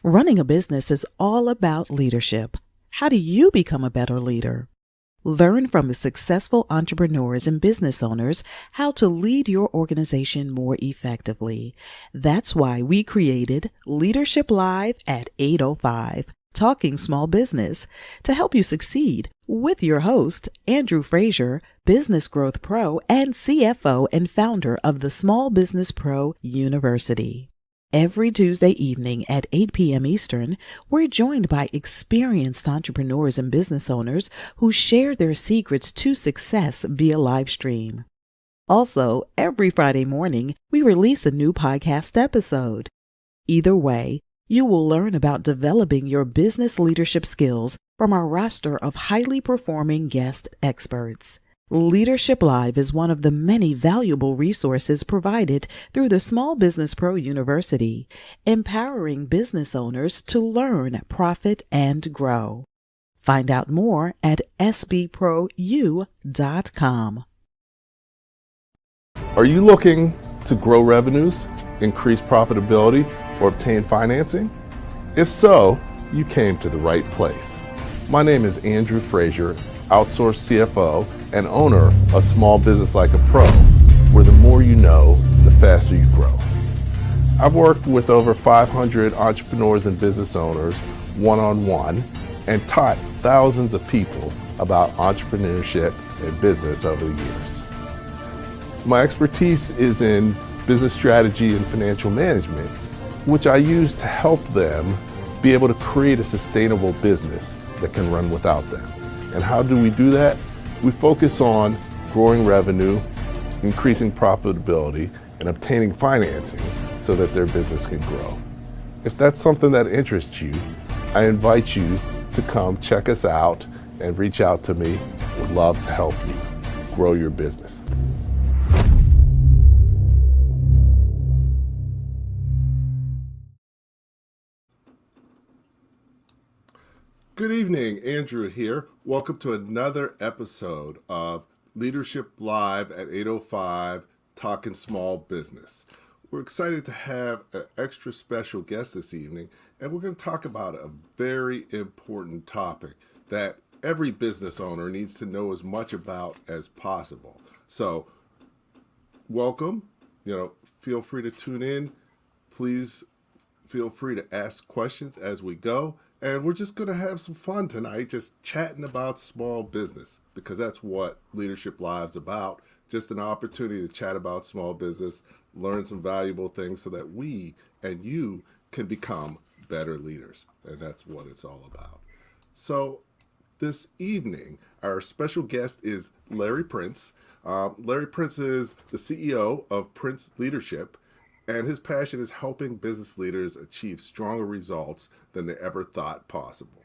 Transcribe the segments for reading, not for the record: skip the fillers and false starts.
Running a business is all about leadership. How do you become a better leader? Learn from the successful entrepreneurs and business owners how to lead your organization more effectively. That's why we created Leadership Live at 8:05, Talking Small Business, to help you succeed with your host, Andrew Frazier, Business Growth Pro and CFO and founder of the Small Business Pro University. Every Tuesday evening at 8 p.m. Eastern, we're joined by experienced entrepreneurs and business owners who share their secrets to success via live stream. Also, every Friday morning, we release a new podcast episode. Either way, you will learn about developing your business leadership skills from our roster of highly performing guest experts. Leadership Live is one of the many valuable resources provided through the Small Business Pro University, empowering business owners to learn, profit, and grow. Find out more at sbprou.com. Are you looking to grow revenues, increase profitability, or obtain financing? If so, you came to the right place. My name is Andrew Frazier, outsourced CFO and owner of Small Business Like a Pro, where the more you know, the faster you grow. I've worked with over 500 entrepreneurs and business owners one-on-one and taught thousands of people about entrepreneurship and business over the years. My expertise is in business strategy and financial management, which I use to help them be able to create a sustainable business that can run without them. And how do we do that? We focus on growing revenue, increasing profitability, and obtaining financing so that their business can grow. If that's something that interests you, I invite you to come check us out and reach out to me. We'd love to help you grow your business. Good evening, Andrew here. Welcome to another episode of Leadership Live at 8:05, Talking Small Business. We're excited to have an extra special guest this evening, and we're going to talk about a very important topic that every business owner needs to know as much about as possible. So, welcome. Feel free to tune in. Please feel free to ask questions as we go. And we're just going to have some fun tonight, just chatting about small business, because that's what Leadership Live's about. Just an opportunity to chat about small business, learn some valuable things so that we and you can become better leaders. And that's what it's all about. So this evening, our special guest is Larry Prince. Larry Prince is the CEO of PrinceLeadership. And his passion is helping business leaders achieve stronger results than they ever thought possible.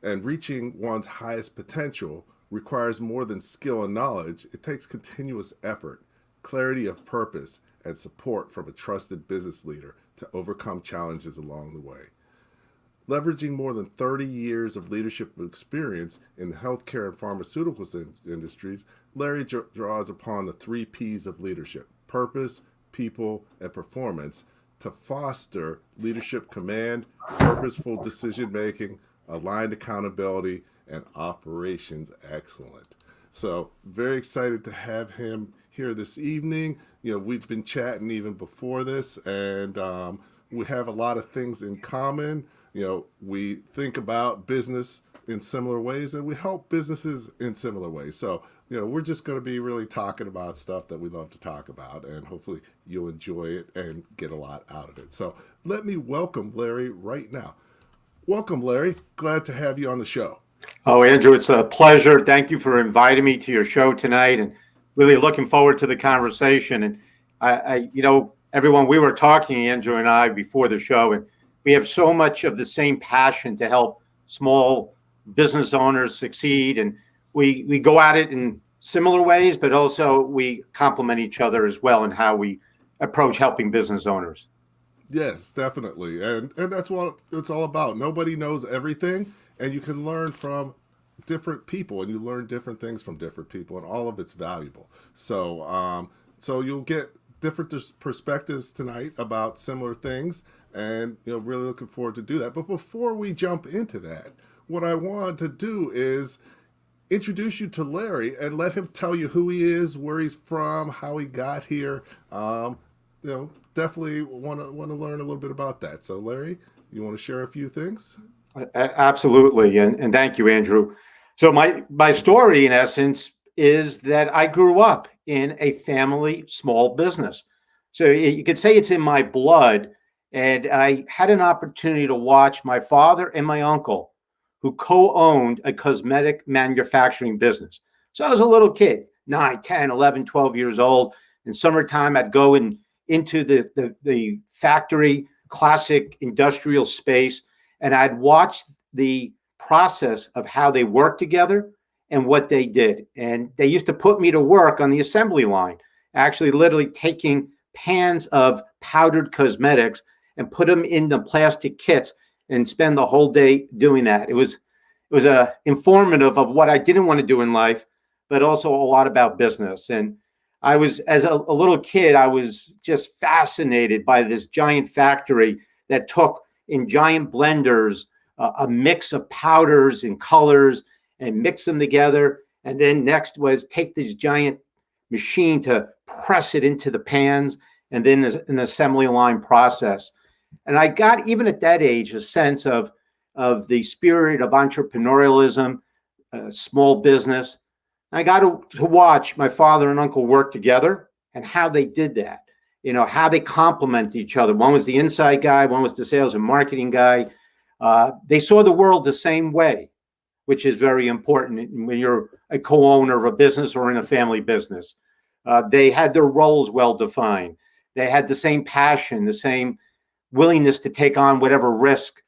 And reaching one's highest potential requires more than skill and knowledge. It takes continuous effort, clarity of purpose, and support from a trusted business leader to overcome challenges along the way. Leveraging more than 30 years of leadership experience in the healthcare and pharmaceuticals industries, Larry draws upon the 3 P's of leadership: purpose, people, and performance to foster leadership command, purposeful decision-making, aligned accountability, and operations excellence. So very excited to have him here this evening. We've been chatting even before this, and we have a lot of things in common. We think about business in similar ways, and we help businesses in similar ways. So we're just going to be really talking about stuff that we love to talk about, and hopefully you'll enjoy it and get a lot out of it. So let me welcome Larry right now. Welcome, Larry. Glad to have you on the show. Oh, Andrew, it's a pleasure. Thank you for inviting me to your show tonight, and really looking forward to the conversation. And everyone, we were talking, Andrew and I, before the show, and we have so much of the same passion to help small business owners succeed, and we go at it in similar ways, but also we complement each other as well in how we approach helping business owners. Yes, definitely. And that's what it's all about. Nobody knows everything, and you can learn from different people, and you learn different things from different people, and all of it's valuable. So you'll get different perspectives tonight about similar things, and really looking forward to do that. But before we jump into that, what I want to do is introduce you to Larry and let him tell you who he is, where he's from, how he got here. Definitely want to learn a little bit about that. So, Larry, you want to share a few things? Absolutely, and thank you, Andrew. So my story, in essence, is that I grew up in a family small business. So you could say it's in my blood, and I had an opportunity to watch my father and my uncle, who co-owned a cosmetic manufacturing business. So I was a little kid, 9, 10, 11, 12 years old. In summertime, I'd go into the factory, classic industrial space, and I'd watch the process of how they worked together and what they did. And they used to put me to work on the assembly line, actually literally taking pans of powdered cosmetics and put them in the plastic kits and spend the whole day doing that. It was informative of what I didn't want to do in life, but also a lot about business. And I was, as a little kid, I was just fascinated by this giant factory that took in giant blenders a mix of powders and colors and mix them together. And then next was take this giant machine to press it into the pans, and then an assembly line process. And I got, even at that age, a sense of the spirit of entrepreneurialism, small business. I got to watch my father and uncle work together and how they did that, how they complement each other. One was the inside guy, one was the sales and marketing guy. They saw the world the same way, which is very important when you're a co-owner of a business or in a family business. They had their roles well defined. They had the same passion, the same willingness to take on whatever risk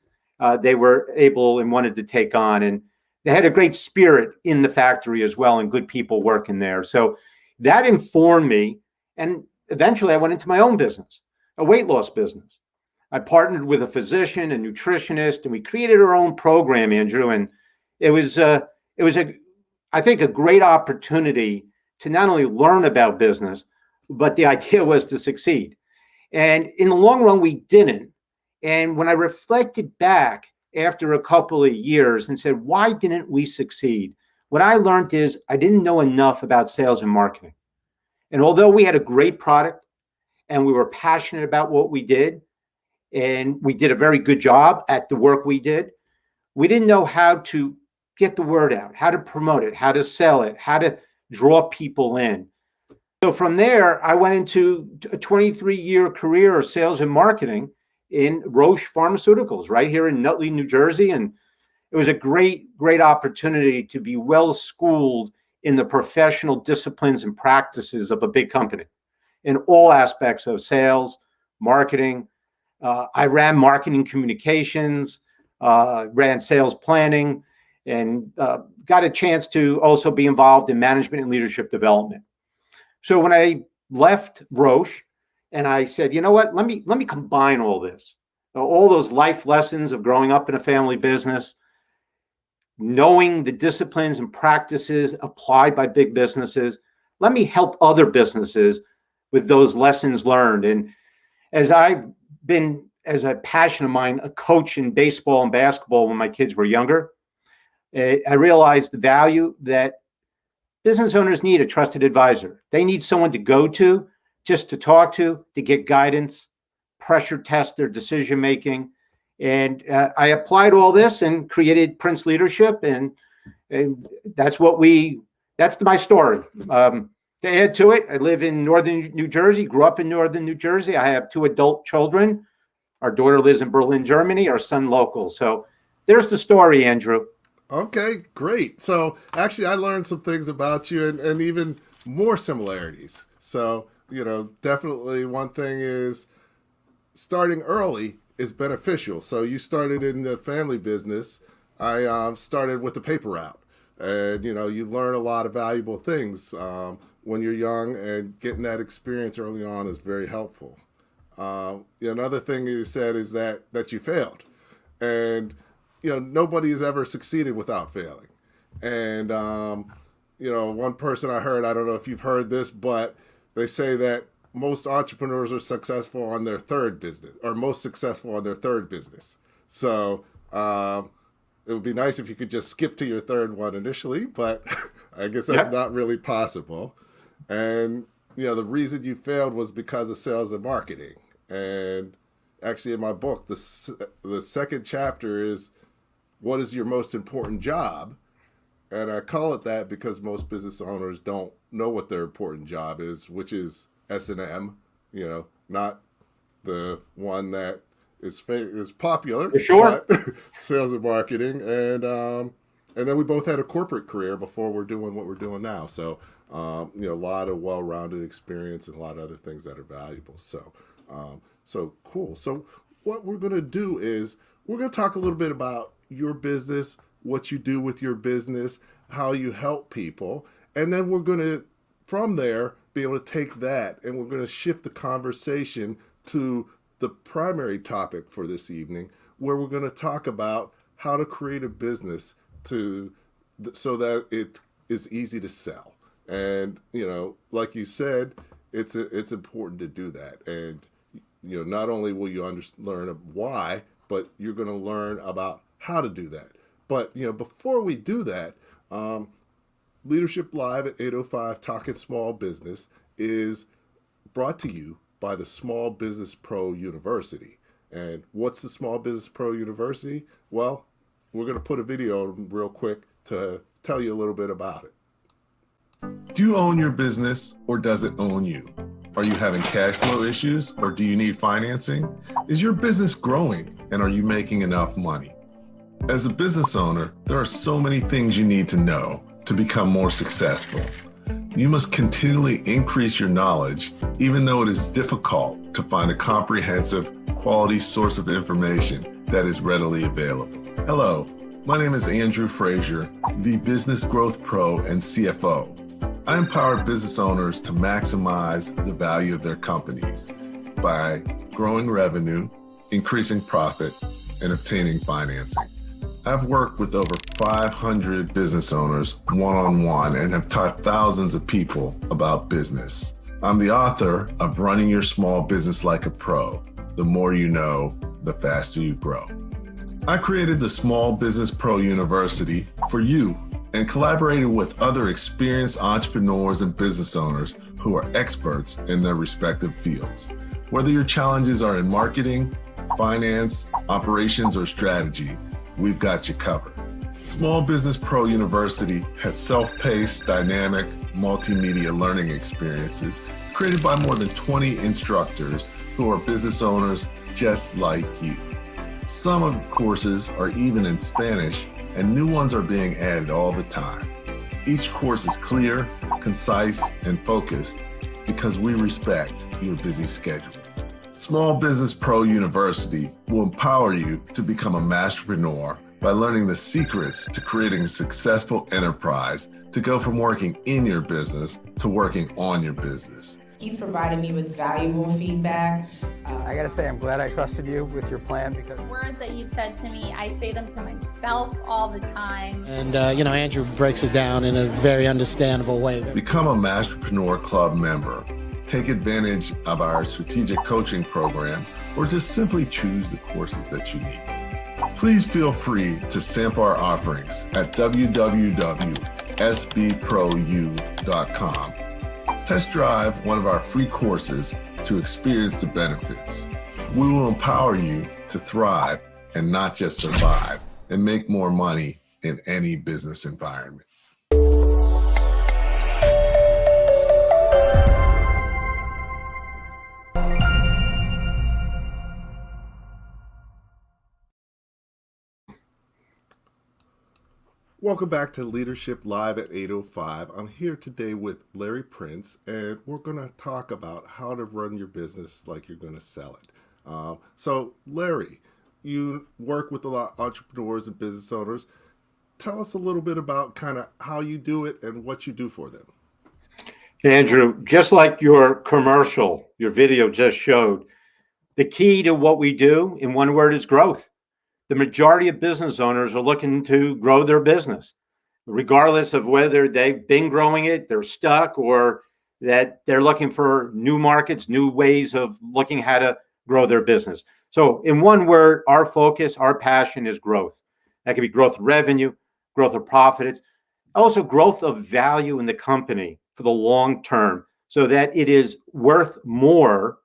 they were able and wanted to take on. And they had a great spirit in the factory as well, and good people working there. So that informed me. And eventually I went into my own business, a weight loss business. I partnered with a physician, a nutritionist, and we created our own program, Andrew. And it was I think, a great opportunity to not only learn about business, but the idea was to succeed. And in the long run, we didn't. And when I reflected back after a couple of years and said, why didn't we succeed? What I learned is I didn't know enough about sales and marketing. And although we had a great product and we were passionate about what we did, and we did a very good job at the work we did, we didn't know how to get the word out, how to promote it, how to sell it, how to draw people in. So from there, I went into a 23-year career of sales and marketing in Roche Pharmaceuticals right here in Nutley, New Jersey. And it was a great opportunity to be well schooled in the professional disciplines and practices of a big company in all aspects of sales, marketing. I ran marketing communications, ran sales planning, and got a chance to also be involved in management and leadership development. So when I left Roche, and I said, you know what, let me combine all this, all those life lessons of growing up in a family business, knowing the disciplines and practices applied by big businesses. Let me help other businesses with those lessons learned. And as I've been, as a passion of mine, a coach in baseball and basketball when my kids were younger, I realized the value that business owners need a trusted advisor. They need someone to go to, just to talk to get guidance, pressure test their decision making. And I applied all this and created PrinceLeadership, and that's my story. To add to it, I live in northern New Jersey, grew up in northern New Jersey. I have 2 adult children. Our daughter lives in Berlin, Germany, our son local. So there's the story, Andrew. Okay, great. So actually, I learned some things about you and even more similarities. So, definitely one thing is starting early is beneficial. So you started in the family business. I started with the paper route. And, you learn a lot of valuable things when you're young, and getting that experience early on is very helpful. Another thing you said is that you failed. And, nobody has ever succeeded without failing. And, one person I heard, I don't know if you've heard this, but they say that most entrepreneurs are successful on their third business, or most successful on their third business. So it would be nice if you could just skip to your third one initially, but I guess that's not really possible. And the reason you failed was because of sales and marketing. And actually, in my book, the second chapter is, what is your most important job? And I call it that because most business owners don't know what their important job is, which is S&M, not the one that is popular. Sure. Sales and marketing. And then we both had a corporate career before we're doing what we're doing now. So, a lot of well-rounded experience and a lot of other things that are valuable. So cool. So what we're going to do is we're going to talk a little bit about your business, what you do with your business, how you help people. And then we're going to, from there, be able to take that and we're going to shift the conversation to the primary topic for this evening, where we're going to talk about how to create a business so that it is easy to sell. And, like you said, it's important to do that. And, not only will you learn why, but you're going to learn about how to do that. But, before we do that, Leadership Live at 8:05 Talking Small Business is brought to you by the Small Business Pro University. And what's the Small Business Pro University? Well, we're going to put a video real quick to tell you a little bit about it. Do you own your business, or does it own you? Are you having cash flow issues, or do you need financing? Is your business growing, and are you making enough money? As a business owner, there are so many things you need to know to become more successful. You must continually increase your knowledge, even though it is difficult to find a comprehensive, quality source of information that is readily available. Hello, my name is Andrew Frazier, the Business Growth Pro and CFO. I empower business owners to maximize the value of their companies by growing revenue, increasing profit, and obtaining financing. I've worked with over 500 business owners one-on-one and have taught thousands of people about business. I'm the author of Running Your Small Business Like a Pro. The more you know, the faster you grow. I created the Small Business Pro University for you and collaborated with other experienced entrepreneurs and business owners who are experts in their respective fields. Whether your challenges are in marketing, finance, operations, or strategy, we've got you covered. Small Business Pro University has self-paced, dynamic, multimedia learning experiences created by more than 20 instructors who are business owners just like you. Some of the courses are even in Spanish, and new ones are being added all the time. Each course is clear, concise, and focused because we respect your busy schedule. Small Business Pro University will empower you to become a masterpreneur by learning the secrets to creating a successful enterprise, to go from working in your business to working on your business. He's provided me with valuable feedback. I gotta say, I'm glad I trusted you with your plan because words that you've said to me, I say them to myself all the time. And, Andrew breaks it down in a very understandable way. Become a Masterpreneur Club member. Take advantage of our strategic coaching program, or just simply choose the courses that you need. Please feel free to sample our offerings at www.sbprou.com. Test drive one of our free courses to experience the benefits. We will empower you to thrive and not just survive and make more money in any business environment. Welcome back to Leadership Live at 8:05. I'm here today with Larry Prince, and we're going to talk about how to run your business like you're going to sell it. So, Larry, you work with a lot of entrepreneurs and business owners. Tell us a little bit about kind of how you do it and what you do for them. Andrew, just like your commercial, your video just showed, the key to what we do in one word is growth. The majority of business owners are looking to grow their business, regardless of whether they've been growing it, they're stuck, or that they're looking for new markets, new ways of looking how to grow their business. So in one word, our focus, our passion is growth. That could be growth of revenue, growth of profit. It's also growth of value in the company for the long term so that it is worth more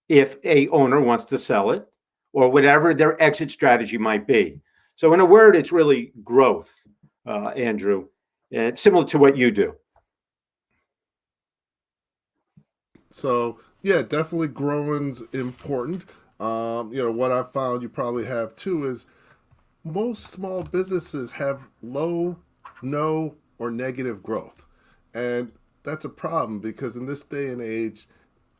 if a owner wants to sell it or whatever their exit strategy might be. So in a word, it's really growth, Andrew. It's similar to what you do. So yeah, definitely growing's important. What I found you probably have too is most small businesses have low, no, or negative growth. And that's a problem because in this day and age,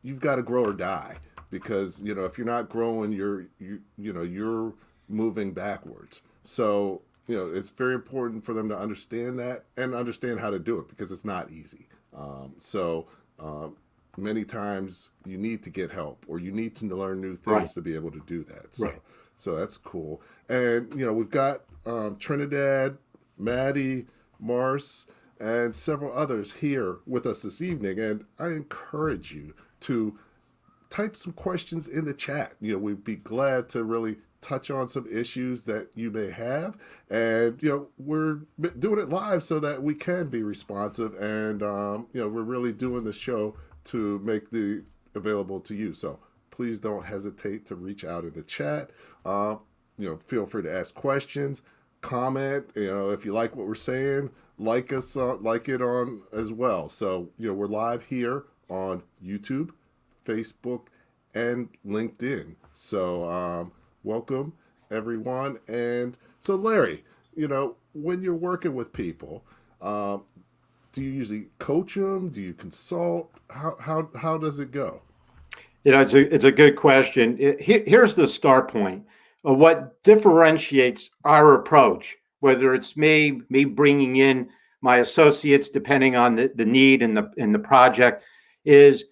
you've got to grow or die. Because, if you're not growing, you're moving backwards. So, it's very important for them to understand that and understand how to do it because it's not easy. Many times you need to get help or you need to learn new things to be able to do that. So that's cool. And, we've got Trinidad, Maddie, Mars, and several others here with us this evening. And I encourage you to type some questions in the chat. We'd be glad to really touch on some issues that you may have. And, we're doing it live so that we can be responsive. And, we're really doing the show to make the available to you. So please don't hesitate to reach out in the chat. Feel free to ask questions, comment, if you like what we're saying, like us, like it on as well. So, we're live here on YouTube, Facebook, and LinkedIn. So welcome everyone. And so Larry, when you're working with people, do you usually coach them? Do you consult? How does it go? It's a good question. Here's the start point of what differentiates our approach, whether it's me bringing in my associates, depending on the need and the project, is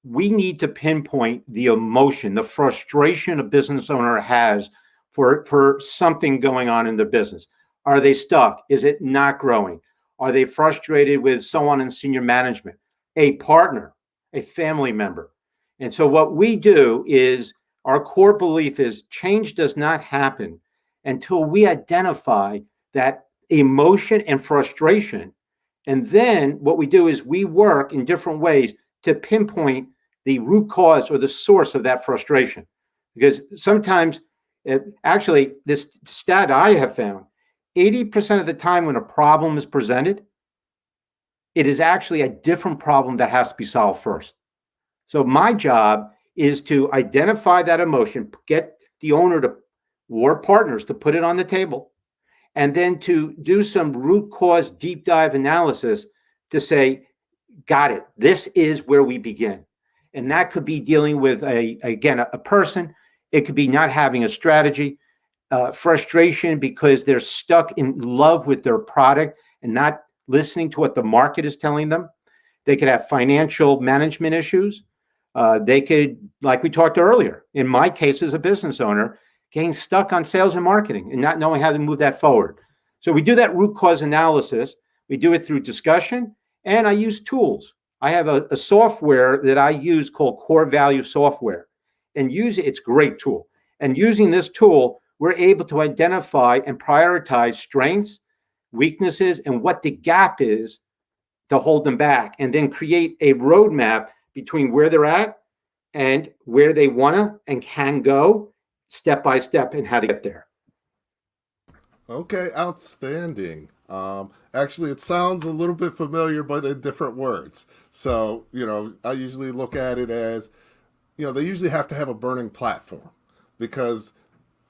we need to pinpoint the emotion, the frustration a business owner has for something going on in their business. Are they stuck? Is it not growing? Are they frustrated with someone in senior management, a partner, a family member? And so what we do is our core belief is change does not happen until we identify that emotion and frustration. And then what we do is we work in different ways to pinpoint the root cause or the source of that frustration. Because sometimes, actually, this stat I have found, 80% of the time when a problem is presented, it is actually a different problem that has to be solved first. So my job is to identify that emotion, get the owner or partners to put it on the table, and then to do some root cause deep dive analysis to say, got it, this is where we begin. And that could be dealing with, a person. It could be not having a strategy, frustration because they're stuck in love with their product and not listening to what the market is telling them. They could have financial management issues. They could, like we talked earlier, in my case as a business owner, getting stuck on sales and marketing and not knowing how to move that forward. So we do that root cause analysis. We do it through discussion, and I use tools. I have a software that I use called Core Value Software, and it's a great tool. And using this tool, we're able to identify and prioritize strengths, weaknesses, and what the gap is to hold them back, and then create a roadmap between where they're at and where they want to and can go step by step and how to get there. Okay, outstanding. Actually, it sounds a little bit familiar, but in different words. So, I usually look at it as, they usually have to have a burning platform because,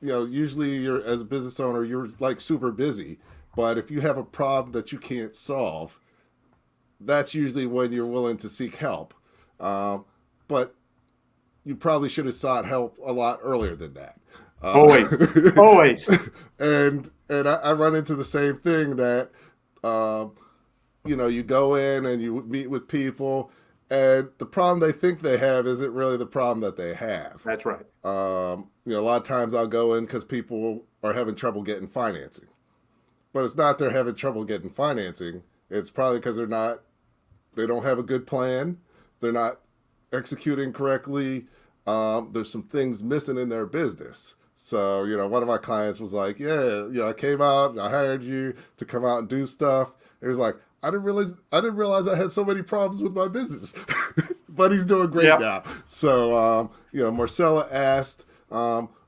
usually you're, as a business owner, you're like super busy. But if you have a problem that you can't solve, that's usually when you're willing to seek help. But you probably should have sought help a lot earlier than that. Always. And I run into the same thing that, you go in and you meet with people and the problem they think they have isn't really the problem that they have. That's right. A lot of times I'll go in because people are having trouble getting financing. But it's not they're having trouble getting financing. It's probably because they're not they don't have a good plan. They're not executing correctly. There's some things missing in their business. So, one of my clients was like, yeah, I came out, I hired you to come out and do stuff. It was like, I didn't realize I had so many problems with my business, but he's doing great now. So, Marcella asked,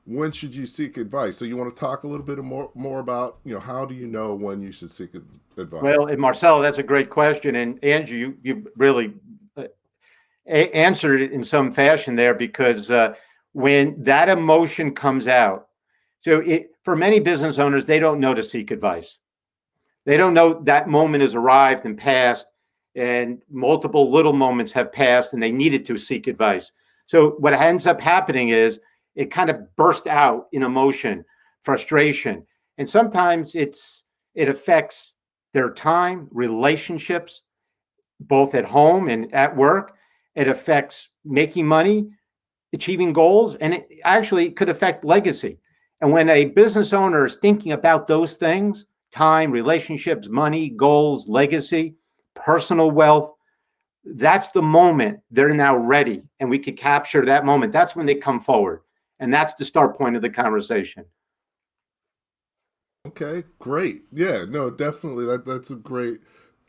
when should you seek advice? So you want to talk a little bit more about, how do you know when you should seek advice? Well, and Marcella, that's a great question. And Andrew, you really answered it in some fashion there, because when that emotion comes out, for many business owners, they don't know to seek advice. They don't know that moment has arrived and passed, and multiple little moments have passed, and they needed to seek advice. So what ends up happening is it kind of burst out in emotion, frustration, and sometimes it affects their time, relationships, both at home and at work. It affects making money, achieving goals, and it actually could affect legacy. And when a business owner is thinking about those things, time, relationships, money, goals, legacy, personal wealth, that's the moment they're now ready, and we could capture that moment. That's when they come forward, and that's the start point of the conversation. Okay, great. Yeah, no, definitely. That's a great,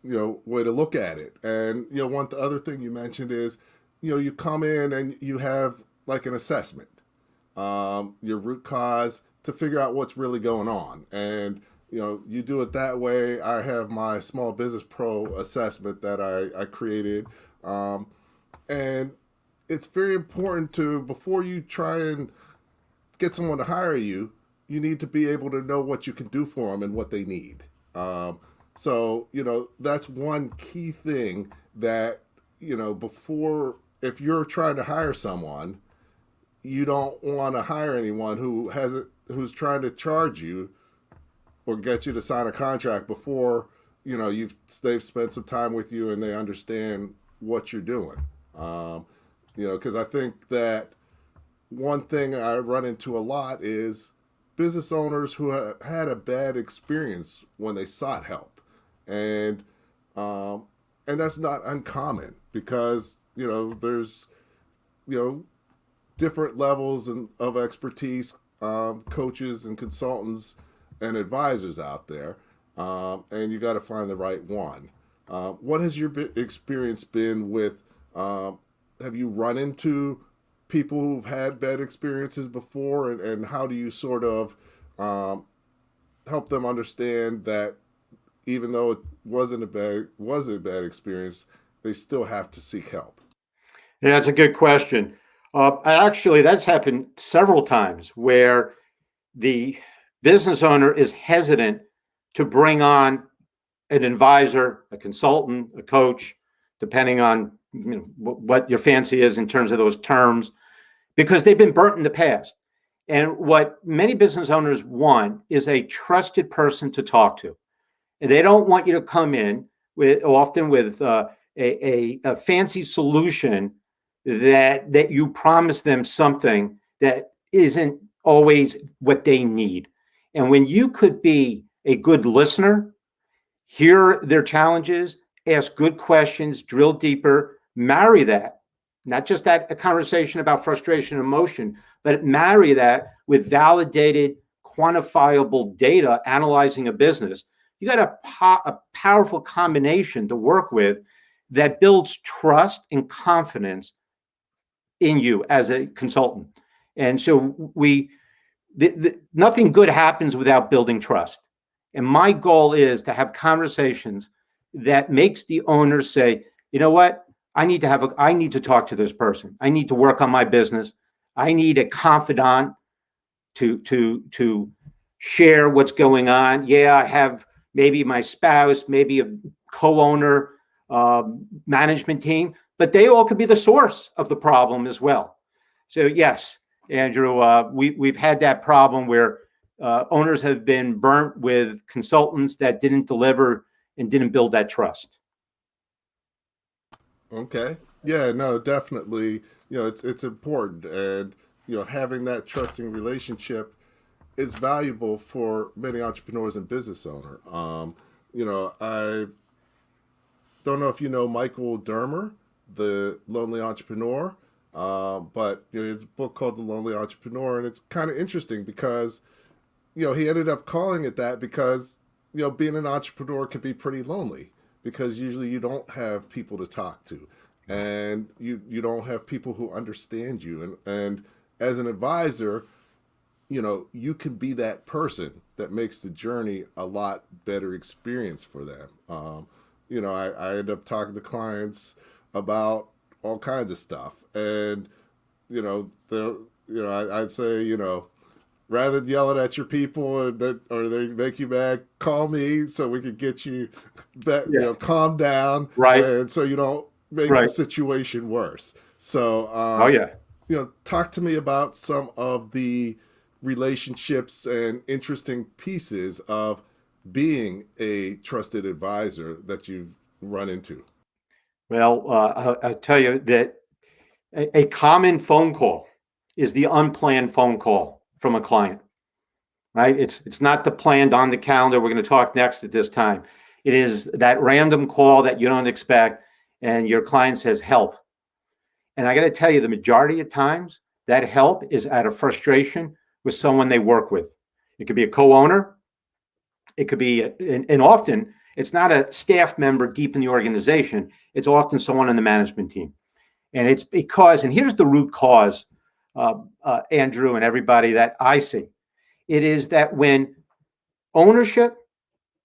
way to look at it. And, one other thing you mentioned is, you come in and you have like an assessment, your root cause to figure out what's really going on. And, you do it that way. I have my Small Business Pro assessment that I created. And it's very important before you try and get someone to hire you, you need to be able to know what you can do for them and what they need. So, that's one key thing that, before, if you're trying to hire someone, you don't want to hire anyone who's trying to charge you or get you to sign a contract before, they've spent some time with you and they understand what you're doing. Because I think that one thing I run into a lot is business owners who had a bad experience when they sought help. And that's not uncommon, because, there's, different levels of expertise, coaches and consultants and advisors out there. And you got to find the right one. What has your experience been with, have you run into people who've had bad experiences before, and how do you sort of help them understand that even though it was a bad experience, they still have to seek help? Yeah, that's a good question. Actually, that's happened several times where the business owner is hesitant to bring on an advisor, a consultant, a coach, depending on what your fancy is in terms of those terms, because they've been burnt in the past. And what many business owners want is a trusted person to talk to. And they don't want you to come in with a fancy solution that you promise them something that isn't always what they need. And when you could be a good listener, hear their challenges, ask good questions, drill deeper, marry that, not just that a conversation about frustration and emotion, but marry that with validated, quantifiable data analyzing a business, you got a powerful combination to work with that builds trust and confidence in you as a consultant. And so nothing good happens without building trust. And my goal is to have conversations that makes the owner say, you know what, I need to talk to this person. I need to work on my business. I need a confidant to share what's going on. Yeah, I have maybe my spouse, maybe a co-owner, management team, but they all could be the source of the problem as well. So yes, Andrew, we've had that problem where owners have been burnt with consultants that didn't deliver and didn't build that trust. Okay. Yeah, no, definitely. It's important, and having that trusting relationship is valuable for many entrepreneurs and business owners. I've don't know if you know Michael Dermer, the Lonely Entrepreneur, but it's a book called The Lonely Entrepreneur, and it's kind of interesting because he ended up calling it that because being an entrepreneur can be pretty lonely because usually you don't have people to talk to, and you don't have people who understand you, and as an advisor, you can be that person that makes the journey a lot better experience for them. I end up talking to clients about all kinds of stuff, and I'd say rather than yelling at your people or they make you mad, call me so we can get you back, calm down, right, and so you don't make the situation worse. So, talk to me about some of the relationships and interesting pieces of being a trusted advisor that you've run into. Well, I'll tell you that a common phone call is the unplanned phone call from a client, right? It's not the planned on the calendar, we're going to talk next at this time. It is that random call that you don't expect, and your client says, help. And I got to tell you, the majority of times, that help is out of frustration with someone they work with. It could be a co-owner. It could be, and often, it's not a staff member deep in the organization. It's often someone in the management team. And it's because, and here's the root cause, Andrew and everybody that I see. It is that when ownership,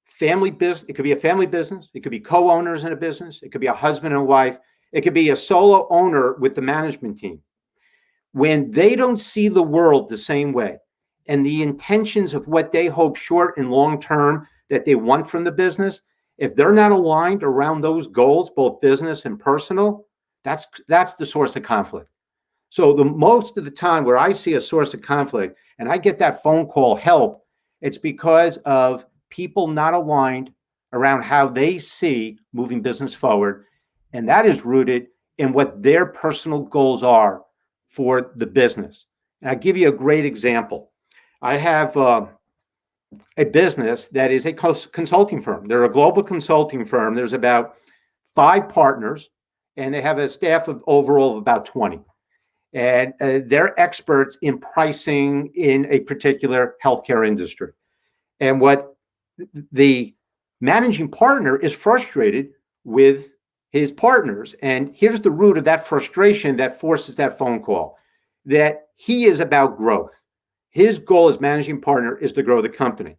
family business, it could be a family business, it could be co-owners in a business, it could be a husband and a wife, it could be a solo owner with the management team. When they don't see the world the same way and the intentions of what they hope short and long term that they want from the business, if they're not aligned around those goals, both business and personal, that's the source of conflict. So the most of the time where I see a source of conflict and I get that phone call help, it's because of people not aligned around how they see moving business forward. And that is rooted in what their personal goals are for the business. And I'll give you a great example. I have a business that is a consulting firm. They're a global consulting firm. There's about 5 partners, and they have a staff of overall of about 20. And they're experts in pricing in a particular healthcare industry. And what the managing partner is frustrated with his partners. And here's the root of that frustration that forces that phone call, that he is about growth. His goal as managing partner is to grow the company.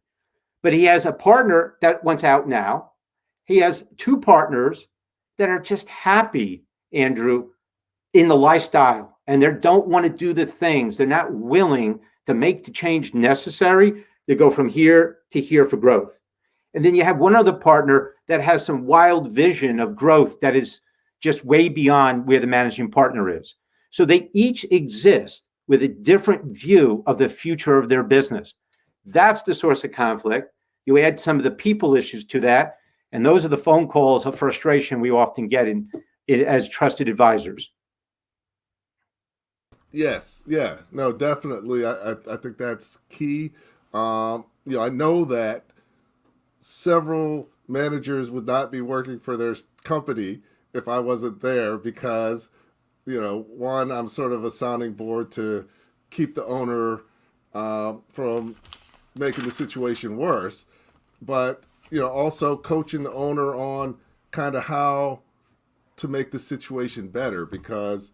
But he has a partner that wants out now. He has 2 partners that are just happy, Andrew, in the lifestyle, and they don't want to do the things. They're not willing to make the change necessary to go from here to here for growth. And then you have one other partner that has some wild vision of growth that is just way beyond where the managing partner is. So they each exist with a different view of the future of their business. That's the source of conflict. You add some of the people issues to that, and those are the phone calls of frustration we often get in as trusted advisors. Yes, yeah, no, definitely. I think that's key. I know that several managers would not be working for their company if I wasn't there because, one, I'm sort of a sounding board to keep the owner from making the situation worse, but, also coaching the owner on kind of how to make the situation better because,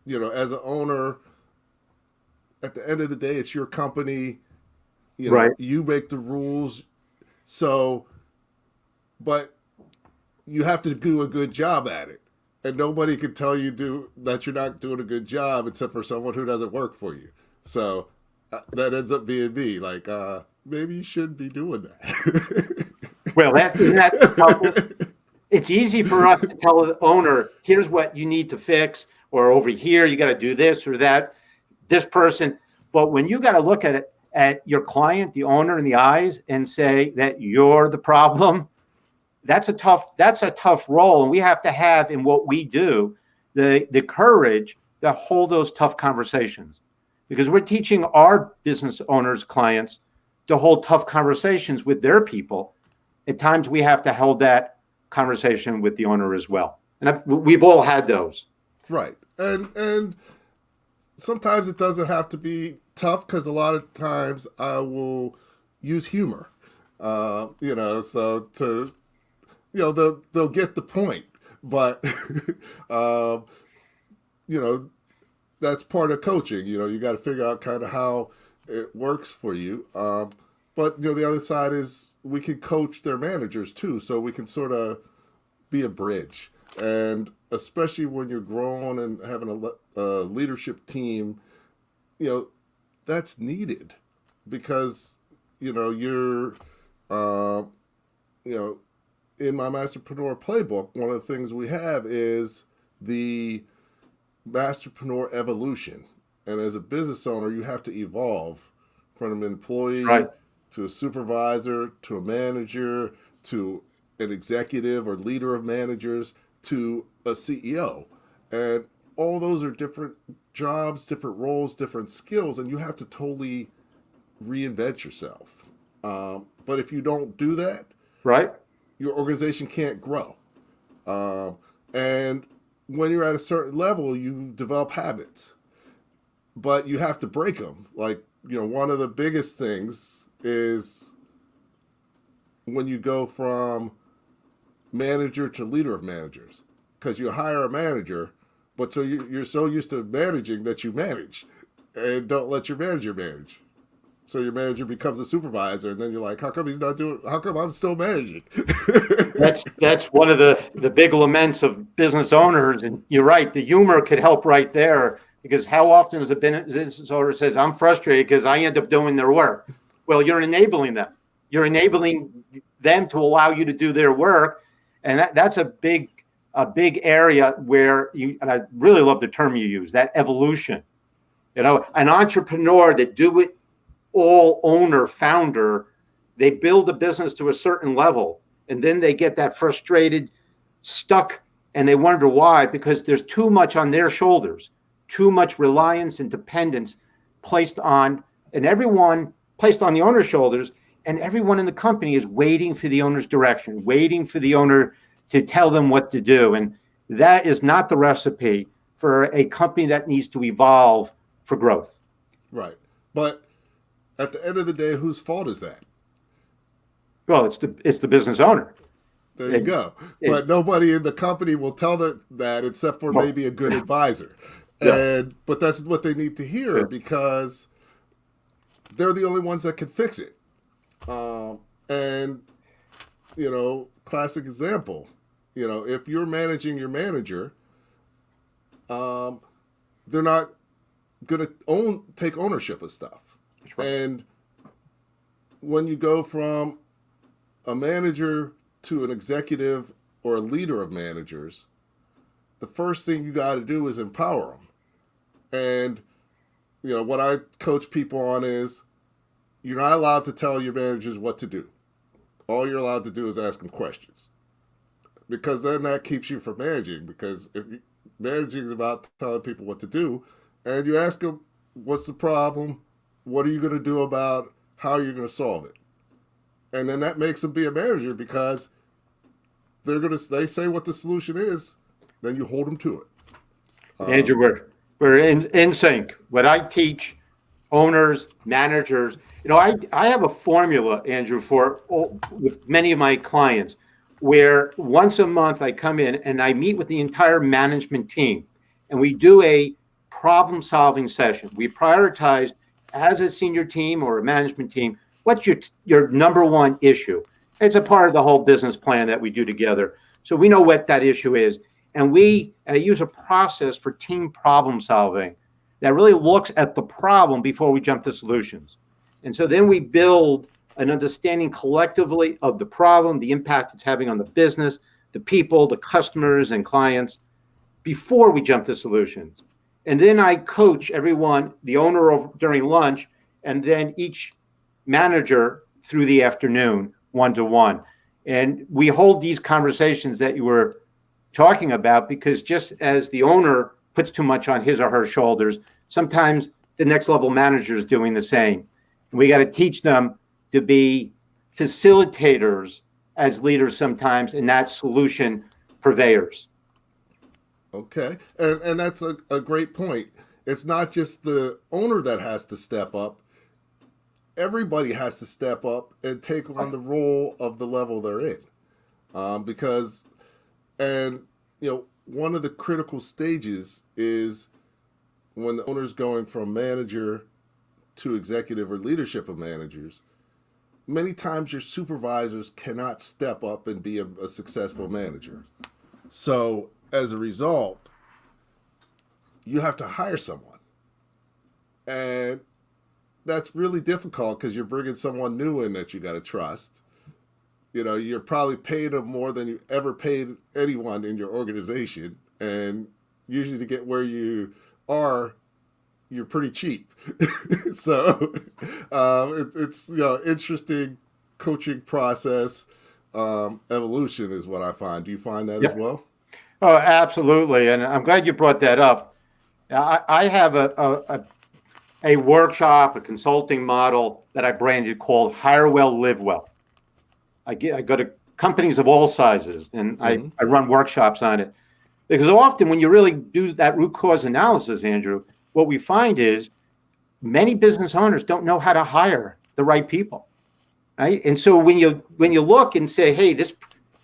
as an owner, at the end of the day, it's your company, right. You make the rules. So, but you have to do a good job at it. And nobody can tell you that you're not doing a good job except for someone who doesn't work for you. So that ends up being me. Like, maybe you shouldn't be doing that. Well, isn't that helpful? It's easy for us to tell the owner, here's what you need to fix, or over here, you got to do this or that, this person. But when you got to look at it, at your client, the owner, in the eyes and say that you're the problem, that's a tough role. And we have to have in what we do the courage to hold those tough conversations, because we're teaching our business owners, clients, to hold tough conversations with their people. At times we have to hold that conversation with the owner as well. And we've all had those. Right. And sometimes it doesn't have to be tough, because a lot of times I will use humor, so to, they'll get the point, but, that's part of coaching. You got to figure out kind of how it works for you. But, the other side is we can coach their managers too. So we can sort of be a bridge. And especially when you're growing and having a leadership team, that's needed, because, you're, in my Masterpreneur playbook, one of the things we have is the Masterpreneur evolution. And as a business owner, you have to evolve from an employee to a supervisor, to a manager, to an executive or leader of managers, to a CEO. And all those are different jobs, different roles, different skills, and you have to totally reinvent yourself. But if you don't do that, your organization can't grow. And when you're at a certain level, you develop habits, but you have to break them. Like, one of the biggest things is when you go from manager to leader of managers, because you hire a manager, but so you're so used to managing that you manage and don't let your manager manage. So your manager becomes a supervisor, and then you're like, how come I'm still managing? That's one of the big laments of business owners. And you're right, the humor could help right there, because how often is a business owner says, I'm frustrated because I end up doing their work. Well, you're enabling them. You're enabling them to allow you to do their work. And that's a big area where and I really love the term you use, that evolution. An entrepreneur that do it all owner, founder, they build a business to a certain level, and then they get that frustrated, stuck, and they wonder why, because there's too much on their shoulders, too much reliance and dependence placed on the owner's shoulders, and everyone in the company is waiting for the owner's direction, waiting for the owner to tell them what to do. And that is not the recipe for a company that needs to evolve for growth. Right. But at the end of the day, whose fault is that? Well, it's the business owner. There you go. But nobody in the company will tell that except for maybe a good advisor. But that's what they need to hear, because they're the only ones that can fix it. Classic example, if you're managing your manager, they're not going to take ownership of stuff. Right. And when you go from a manager to an executive or a leader of managers, the first thing you got to do is empower them. And, what I coach people on is you're not allowed to tell your managers what to do. All you're allowed to do is ask them questions, because then that keeps you from managing. Because if managing is about telling people what to do, and you ask them, what's the problem? What are you going to do about how you're going to solve it? And then that makes them be a manager, because they say what the solution is, then you hold them to it. Andrew, we're in sync. What I teach owners, managers, I have a formula, Andrew, with many of my clients, where once a month I come in and I meet with the entire management team, and we do a problem-solving session. We prioritize, as a senior team or a management team, what's your number one issue? It's a part of the whole business plan that we do together. So we know what that issue is. And I use a process for team problem solving that really looks at the problem before we jump to solutions. And so then we build an understanding collectively of the problem, the impact it's having on the business, the people, the customers and clients, before we jump to solutions. And then I coach everyone, the owner during lunch, and then each manager through the afternoon, one-to-one. And we hold these conversations that you were talking about, because just as the owner puts too much on his or her shoulders, sometimes the next level manager is doing the same. And we got to teach them to be facilitators as leaders sometimes, and that's solution purveyors. Okay. And that's a great point. It's not just the owner that has to step up. Everybody has to step up and take on the role of the level they're in. Because, and, you know, one of the critical stages is when the owner's going from manager to executive or leadership of managers. Many times your supervisors cannot step up and be a successful manager. So as a result, you have to hire someone. And that's really difficult because you're bringing someone new in that you got to trust. You know, you're probably paying them more than you ever paid anyone in your organization. And usually to get where you are, you're pretty cheap. So it's you know, interesting coaching process. Evolution is what I find. Do you find that as well? Oh, absolutely. And I'm glad you brought that up. I have a workshop, a consulting model that I branded called Hire Well, Live Well. I go to companies of all sizes, and I run workshops on it. Because often when you really do that root cause analysis, Andrew, what we find is many business owners don't know how to hire the right people, right? And so when you look and say, hey, this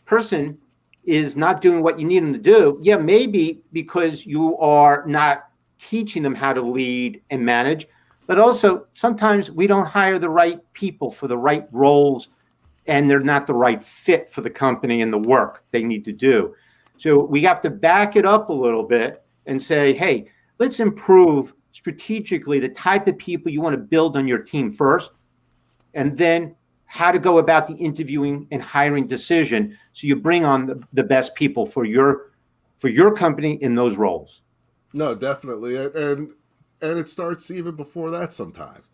person is not doing what you need them to do, yeah, maybe because you are not teaching them how to lead and manage, but also sometimes we don't hire the right people for the right roles, and they're not the right fit for the company and the work they need to do. So we have to back it up a little bit and say, hey, let's improve strategically the type of people you want to build on your team first, and then how to go about the interviewing and hiring decision so you bring on the best people for your company in those roles. No, definitely. And it starts even before that sometimes,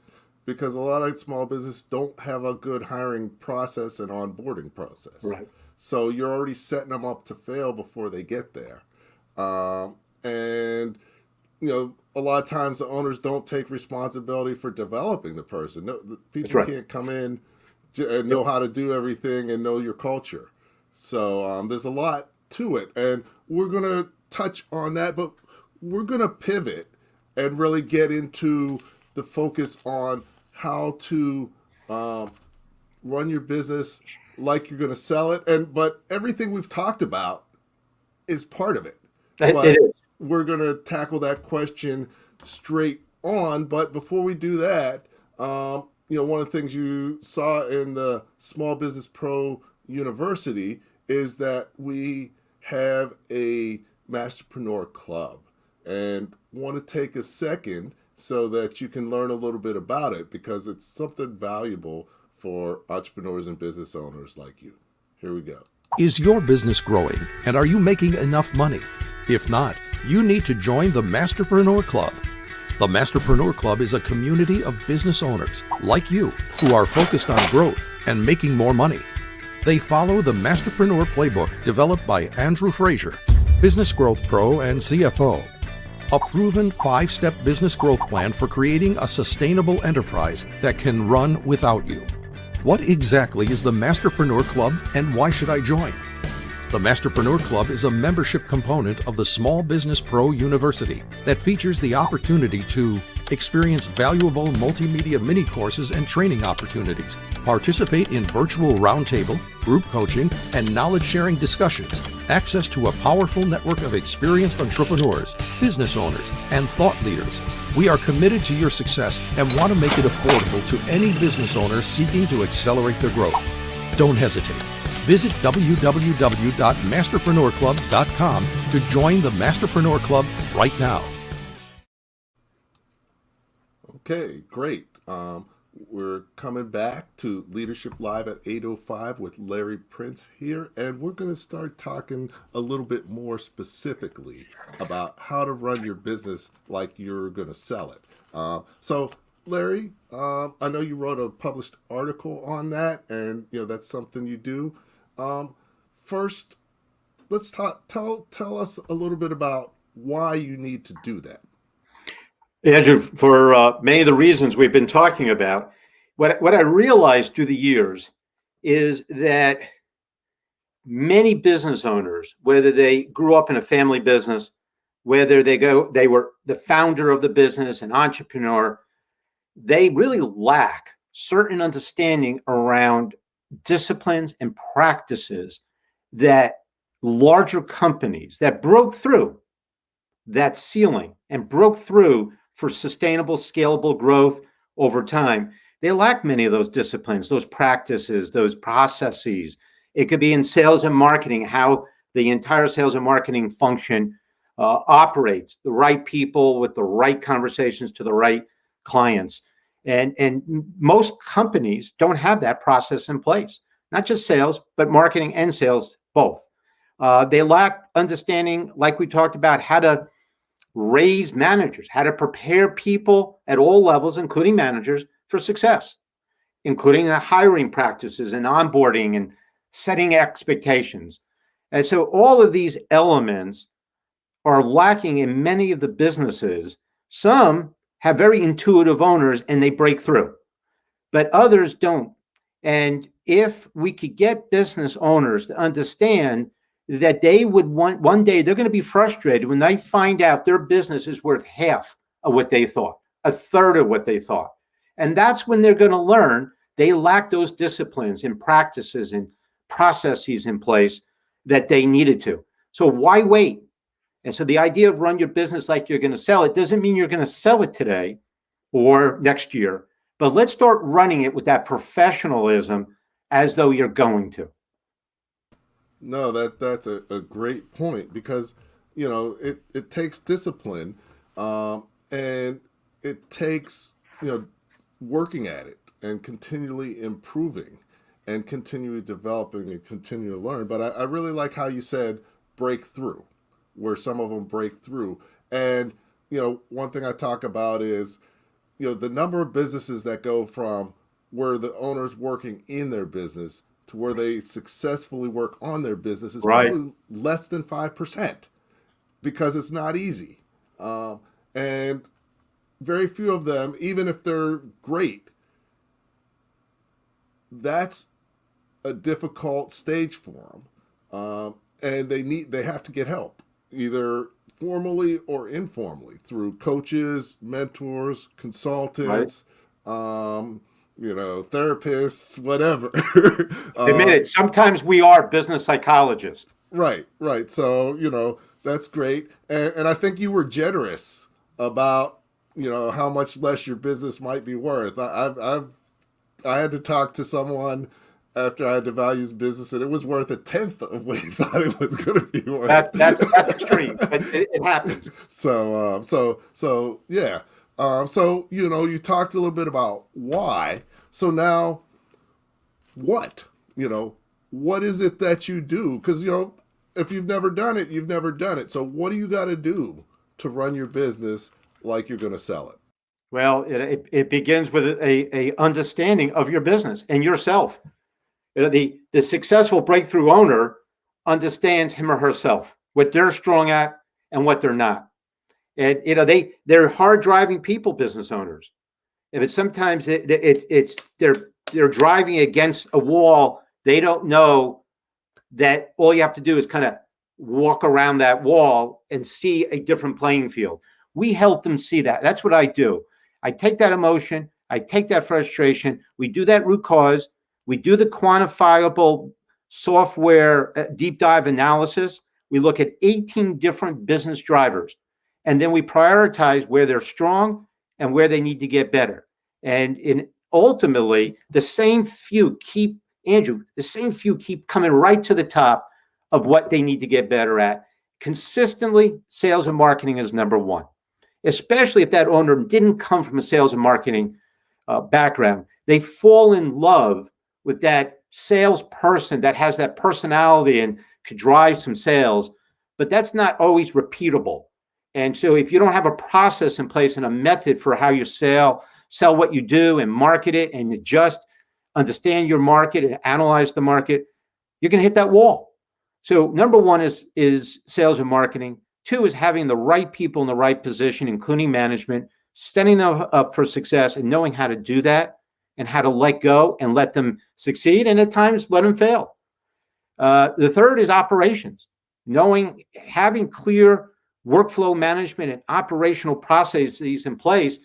because a lot of small business don't have a good hiring process and onboarding process. Right. So you're already setting them up to fail before they get there. And, you know, a lot of times the owners don't take responsibility for developing the person. No, the people can't come in and know how to do everything and know your culture. So there's a lot to it. And we're going to touch on that, but we're going to pivot and really get into the focus on how to run your business like you're going to sell it. But everything we've talked about is part of it. But It is. We're going to tackle that question straight on. But before we do that, you know, one of the things you saw in the Small Business Pro University is that we have a Masterpreneur Club, and want to take a second so that you can learn a little bit about it, because it's something valuable for entrepreneurs and business owners like you. Here we go. Is your business growing, and are you making enough money? If not, you need to join the Masterpreneur Club. The Masterpreneur Club is a community of business owners like you who are focused on growth and making more money. They follow the Masterpreneur Playbook developed by Andrew Frazier, Business Growth Pro and CFO. A proven 5-step business growth plan for creating a sustainable enterprise that can run without you. What exactly is the Masterpreneur Club, and why should I join? The Masterpreneur Club is a membership component of the Small Business Pro University that features the opportunity to experience valuable multimedia mini courses and training opportunities, participate in virtual roundtable, group coaching, and knowledge-sharing discussions, access to a powerful network of experienced entrepreneurs, business owners, and thought leaders. We are committed to your success and want to make it affordable to any business owner seeking to accelerate their growth. Don't hesitate. Visit www.masterpreneurclub.com to join the Masterpreneur Club right now. Okay, great. We're coming back to Leadership Live at 8:05 with Larry Prince here, and we're going to start talking a little bit more specifically about how to run your business like you're going to sell it. So, Larry, I know you wrote a published article on that, and you know that's something you do. First, let's tell us a little bit about why you need to do that. Andrew, for many of the reasons we've been talking about, what I realized through the years is that many business owners, whether they grew up in a family business, whether they were the founder of the business, an entrepreneur, they really lack certain understanding around disciplines and practices that larger companies that broke through that ceiling and broke through for sustainable, scalable growth over time. They lack many of those disciplines, those practices, those processes. It could be in sales and marketing, how the entire sales and marketing function operates, the right people with the right conversations to the right clients. And most companies don't have that process in place, not just sales, but marketing and sales, both. They lack understanding, like we talked about, how to raise managers, how to prepare people at all levels, including managers, for success, including the hiring practices and onboarding and setting expectations. And so all of these elements are lacking in many of the businesses. Some have very intuitive owners and they break through, but others don't. And if we could get business owners to understand that they would want, one day they're going to be frustrated when they find out their business is worth half of what they thought, a third of what they thought. And that's when they're going to learn they lack those disciplines and practices and processes in place that they needed to. So why wait? And so the idea of run your business like you're going to sell it doesn't mean you're going to sell it today or next year, but let's start running it with that professionalism as though you're going to. No, that's a great point, because, you know, it takes discipline, and it takes, you know, working at it and continually improving and continually developing and continue to learn. But I really like how you said breakthrough, where some of them break through. And, you know, one thing I talk about is, you know, the number of businesses that go from where the owner's working in their business to where they successfully work on their business is probably less than 5%, because it's not easy. And very few of them, even if they're great, that's a difficult stage for them. And they have to get help, either formally or informally, through coaches, mentors, consultants, you know, therapists, whatever. Admit it. Sometimes we are business psychologists. Right. So, you know, that's great. And I think you were generous about, you know, how much less your business might be worth. I had to talk to someone after I had to value his business, and it was worth 1/10 of what he thought it was going to be worth. That's extreme, but it happens. So yeah. So, you know, you talked a little bit about why. So now, what? You know, what is it that you do? Because, you know, if you've never done it, you've never done it. So what do you got to do to run your business like you're going to sell it? Well, it begins with a understanding of your business and yourself. You know, the successful breakthrough owner understands him or herself, what they're strong at and what they're not. And, you know, they're hard driving people, business owners. And sometimes they're driving against a wall. They don't know that all you have to do is kind of walk around that wall and see a different playing field. We help them see that. That's what I do. I take that emotion, I take that frustration, we do that root cause, we do the quantifiable software deep dive analysis. We look at 18 different business drivers, and then we prioritize where they're strong and where they need to get better. And ultimately, the same few keep coming right to the top of what they need to get better at. Consistently, sales and marketing is number one, especially if that owner didn't come from a sales and marketing background. They fall in love with that salesperson that has that personality and could drive some sales, but that's not always repeatable. And so if you don't have a process in place and a method for how you sell what you do and market it and just understand your market and analyze the market, you're going to hit that wall. So number one is sales and marketing. Two is having the right people in the right position, including management, setting them up for success and knowing how to do that and how to let go and let them succeed, and at times let them fail. The third is operations, having clear workflow management and operational processes in place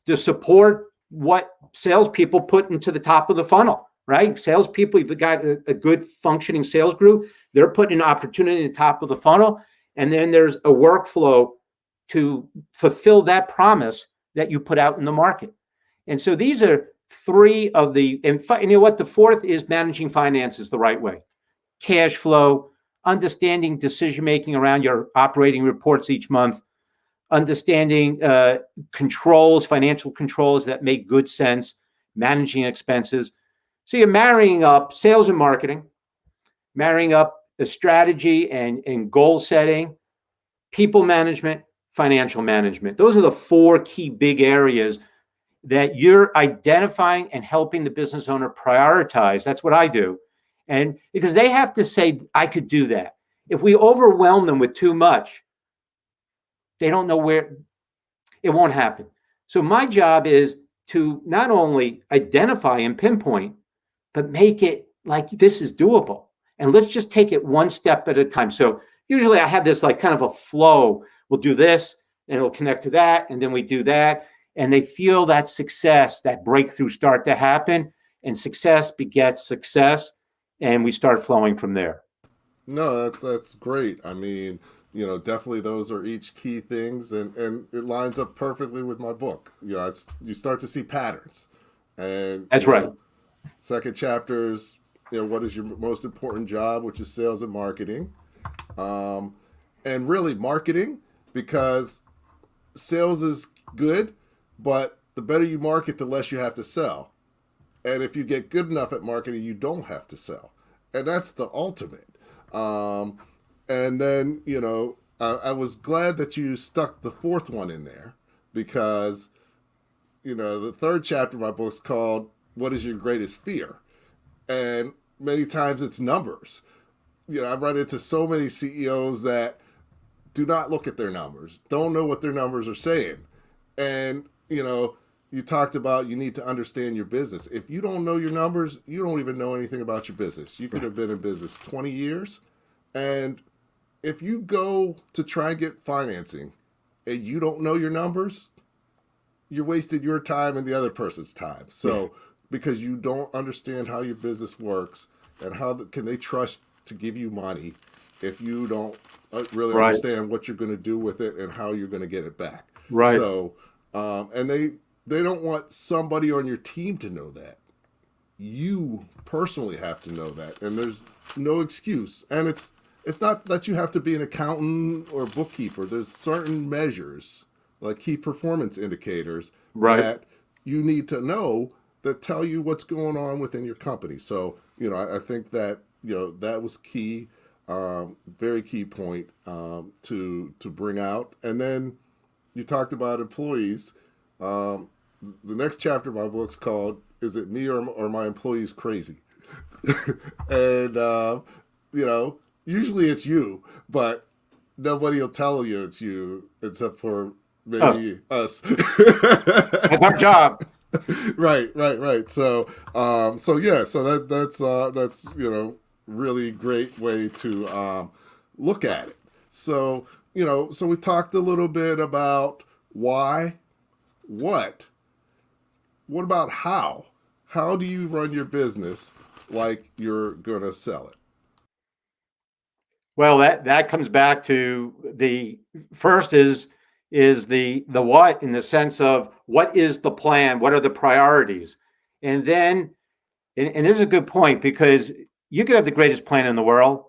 to support what salespeople put into the top of the funnel, right? Salespeople, you've got a good functioning sales group, they're putting an opportunity at the top of the funnel. And then there's a workflow to fulfill that promise that you put out in the market. And so these are three of the, and you know what? The fourth is managing finances the right way. Cash flow, understanding decision-making around your operating reports each month, understanding controls, financial controls that make good sense, managing expenses. So you're marrying up sales and marketing, marrying up the strategy and goal setting, people management, financial management. Those are the four key big areas that you're identifying and helping the business owner prioritize. That's what I do. And because they have to say, I could do that. If we overwhelm them with too much, they don't know where, it won't happen. So my job is to not only identify and pinpoint, but make it like this is doable. And let's just take it one step at a time. So usually I have this like kind of a flow. We'll do this and it'll connect to that. And then we do that. And they feel that success, that breakthrough start to happen, and success begets success. And we start flowing from there. No, that's great. I mean, definitely those are each key things, and it lines up perfectly with my book. You start to see patterns, and that's right. Second chapter's, what is your most important job, which is sales and marketing, and really marketing, because sales is good, but the better you market, the less you have to sell. And if you get good enough at marketing, you don't have to sell. And that's the ultimate. And then, I was glad that you stuck the fourth one in there, because, the third chapter of my book is called What is Your Greatest Fear? And many times it's numbers. I've run into so many CEOs that do not look at their numbers, don't know what their numbers are saying. And, you talked about you need to understand your business. If you don't know your numbers, you don't even know anything about your business. You could have been in business 20 years. And if you go to try and get financing and you don't know your numbers, you're wasting your time and the other person's time. So because you don't understand how your business works and how can they trust to give you money if you don't really understand what you're going to do with it and how you're going to get it back. Right. So, and they don't want somebody on your team to know that. You personally have to know that, and there's no excuse. And it's not that you have to be an accountant or bookkeeper. There's certain measures, like key performance indicators, that you need to know that tell you what's going on within your company. So, I think that, that was key, very key point to bring out. And then you talked about employees. The next chapter of my book's called, Is It Me or My Employees Crazy? And, usually it's you, but nobody will tell you it's you except for maybe us. That's our job. Right. So that's really great way to look at it. So we talked a little bit about why, what about how? How do you run your business like you're gonna sell it? Well, that comes back to the first is the what, in the sense of what is the plan, what are the priorities, and then and this is a good point, because you could have the greatest plan in the world,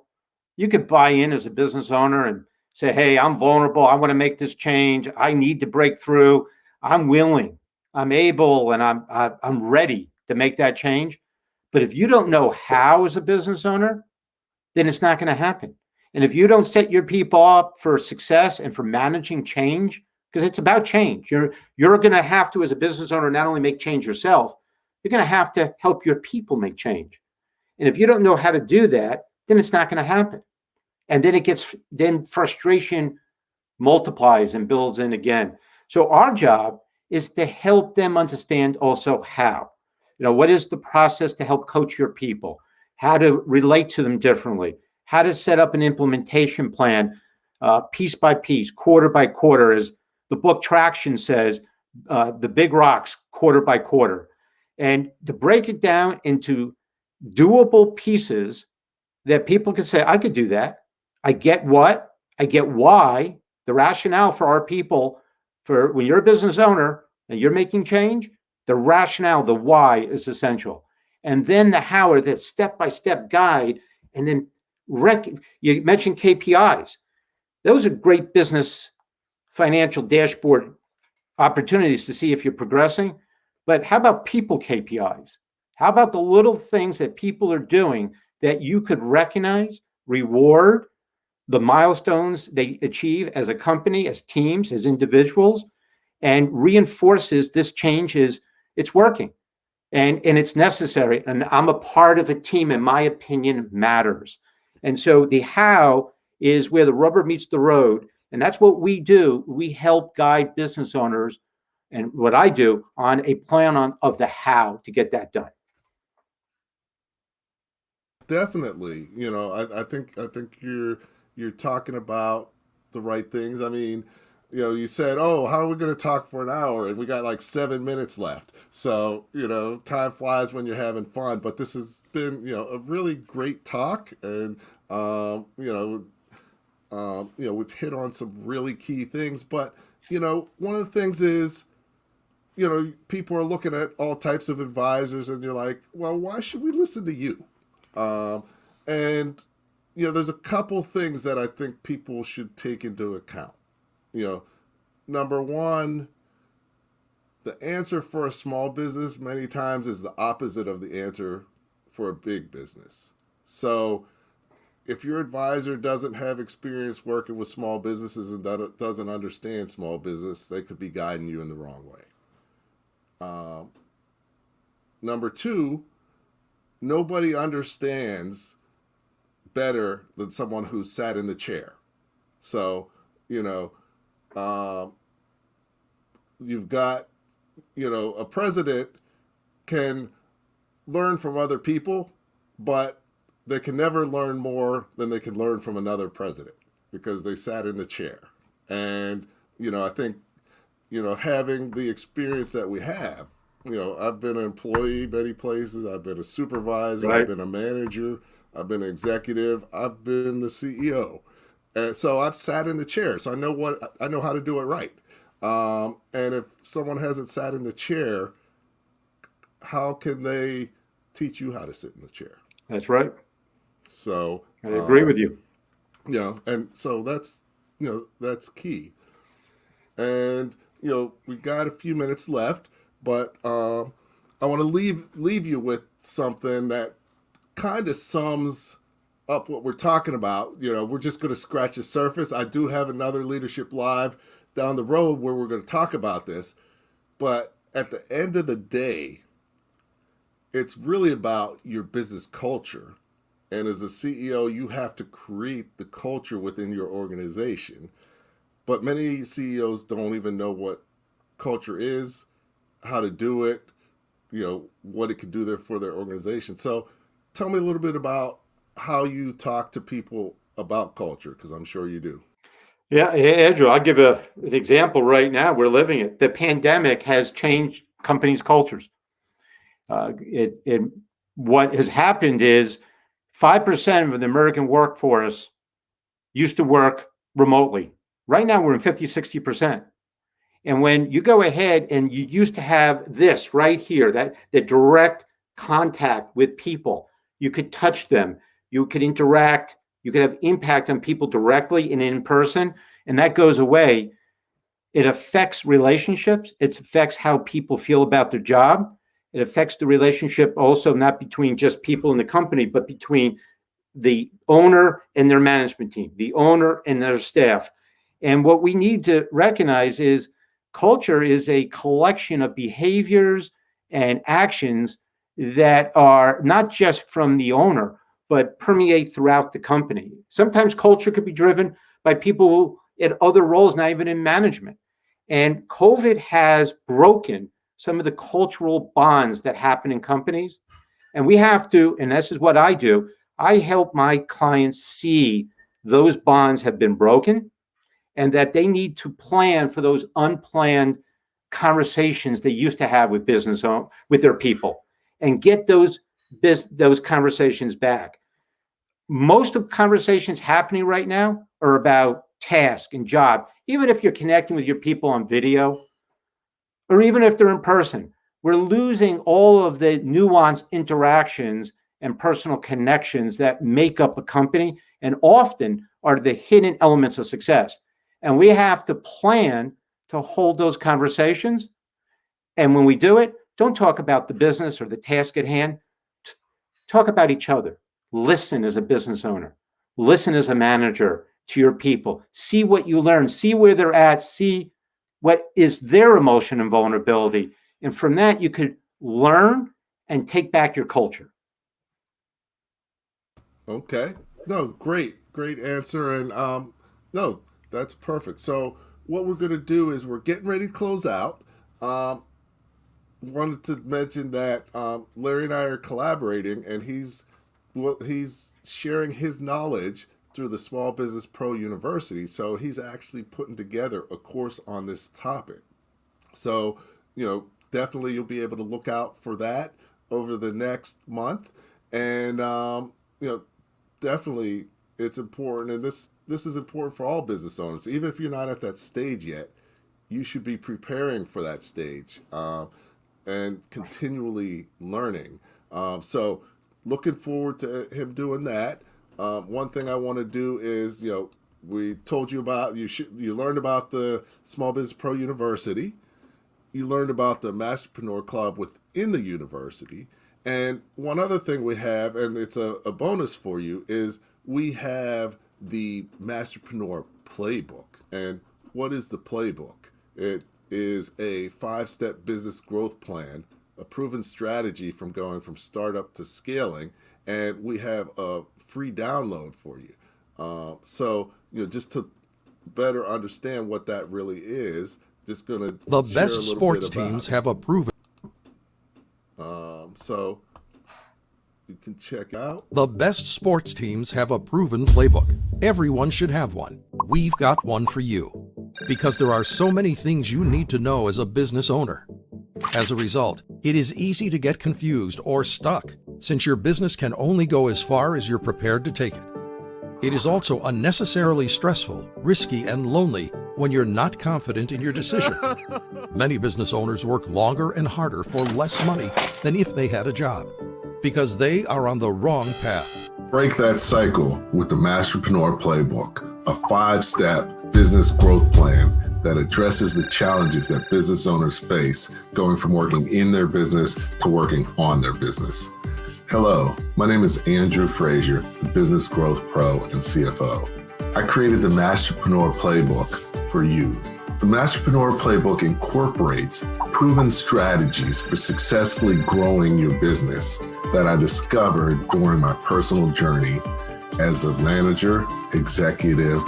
you could buy in as a business owner and say, hey, I'm vulnerable, I want to make this change, I need to break through, I'm willing, I'm able, and I'm ready to make that change. But if you don't know how as a business owner, then it's not going to happen. And if you don't set your people up for success and for managing change, because it's about change, you're going to have to, as a business owner, not only make change yourself, you're going to have to help your people make change. And if you don't know how to do that, then it's not going to happen. And then frustration multiplies and builds in again. So our job is to help them understand also how. What is the process to help coach your people? how to relate to them differently, how to set up an implementation plan, piece by piece, quarter by quarter, as the book Traction says, the big rocks, quarter by quarter, and to break it down into doable pieces that people can say, I could do that. I get what, I get why, the rationale for our people, for when you're a business owner and you're making change, the rationale, the why is essential. And then the how, or that step-by-step guide. And then you mentioned KPIs. Those are great business financial dashboard opportunities to see if you're progressing. But how about people KPIs? How about the little things that people are doing that you could recognize, reward, the milestones they achieve as a company, as teams, as individuals, and reinforces this change it's working and it's necessary. And I'm a part of a team, and my opinion matters. And so the how is where the rubber meets the road. And that's what we do. We help guide business owners, and what I do, on a plan of the how to get that done. Definitely. I think you're talking about the right things. I mean, you said, oh, how are we going to talk for an hour? And we got like 7 minutes left. So, time flies when you're having fun. But this has been, a really great talk. And, we've hit on some really key things. But, one of the things is, people are looking at all types of advisors, and you're like, well, why should we listen to you? There's a couple things that I think people should take into account. Number one, the answer for a small business many times is the opposite of the answer for a big business. So if your advisor doesn't have experience working with small businesses and doesn't understand small business, they could be guiding you in the wrong way. Number two, nobody understands better than someone who sat in the chair. So, you've got, a president can learn from other people, but they can never learn more than they can learn from another president because they sat in the chair. And, I think, having the experience that we have, I've been an employee many places. I've been a supervisor. Right. I've been a manager. I've been an executive. I've been the CEO. And so I've sat in the chair. So I know how to do it right. And if someone hasn't sat in the chair, how can they teach you how to sit in the chair? That's right. So I agree with you. And so that's key. And, we got a few minutes left, but I want to leave you with something that kind of sums up what we're talking about. We're just going to scratch the surface. I do have another Leadership Live down the road where we're going to talk about this. But at the end of the day, it's really about your business culture. And as a CEO, you have to create the culture within your organization. But many CEOs don't even know what culture is, how to do it, what it can do there for their organization. So tell me a little bit about how you talk to people about culture, because I'm sure you do. Yeah, Andrew, I'll give an example right now. We're living it. The pandemic has changed companies' cultures. What has happened is 5% of the American workforce used to work remotely. Right now, we're in 50, 60%. And when you go ahead and you used to have this right here, that direct contact with people, you could touch them, you could interact, you could have impact on people directly and in person, and that goes away. It affects relationships. It affects how people feel about their job. It affects the relationship also not between just people in the company, but between the owner and their management team, the owner and their staff. And what we need to recognize is culture is a collection of behaviors and actions that are not just from the owner, but permeate throughout the company. Sometimes culture could be driven by people at other roles, not even in management. And COVID has broken some of the cultural bonds that happen in companies. And we have to, and this is what I do, I help my clients see those bonds have been broken and that they need to plan for those unplanned conversations they used to have with with their people, and get those conversations back. Most of conversations happening right now are about task and job. Even if you're connecting with your people on video, or even if they're in person, we're losing all of the nuanced interactions and personal connections that make up a company and often are the hidden elements of success. And we have to plan to hold those conversations. And when we do it, don't talk about the business or the task at hand. Talk about each other. Listen as a business owner. Listen as a manager to your people. See what you learn. See where they're at. See what is their emotion and vulnerability. And from that, you could learn and take back your culture. Okay. No, great answer. And no, that's perfect. So what we're going to do is we're getting ready to close out. Wanted to mention that Larry and I are collaborating, and he's sharing his knowledge through the Small Business Pro University. So he's actually putting together a course on this topic. So, definitely you'll be able to look out for that over the next month. And, definitely it's important. And this is important for all business owners. Even if you're not at that stage yet, you should be preparing for that stage and continually learning. So looking forward to him doing that. One thing I want to do is, we told you about, you learned about the Small Business Pro University. You learned about the Masterpreneur Club within the university. And one other thing we have, and it's a bonus for you, is we have the Masterpreneur Playbook. And what is the playbook? It is a 5-step business growth plan, a proven strategy from going from startup to scaling. And we have a free download for you. So, just to better understand what that really is, just going to The best sports teams have a proven. So you can check out. The best sports teams have a proven playbook. Everyone should have one. We've got one for you. Because there are so many things you need to know as a business owner. As a result, it is easy to get confused or stuck, since your business can only go as far as you're prepared to take it. It is also unnecessarily stressful, risky, and lonely when you're not confident in your decisions. Many business owners work longer and harder for less money than if they had a job, because they are on the wrong path. Break that cycle with the Masterpreneur Playbook, a 5-step business growth plan that addresses the challenges that business owners face going from working in their business to working on their business. Hello, my name is Andrew Frazier, the Business Growth Pro and CFO. I created the Masterpreneur Playbook for you. The Masterpreneur Playbook incorporates proven strategies for successfully growing your business that I discovered during my personal journey as a manager, executive,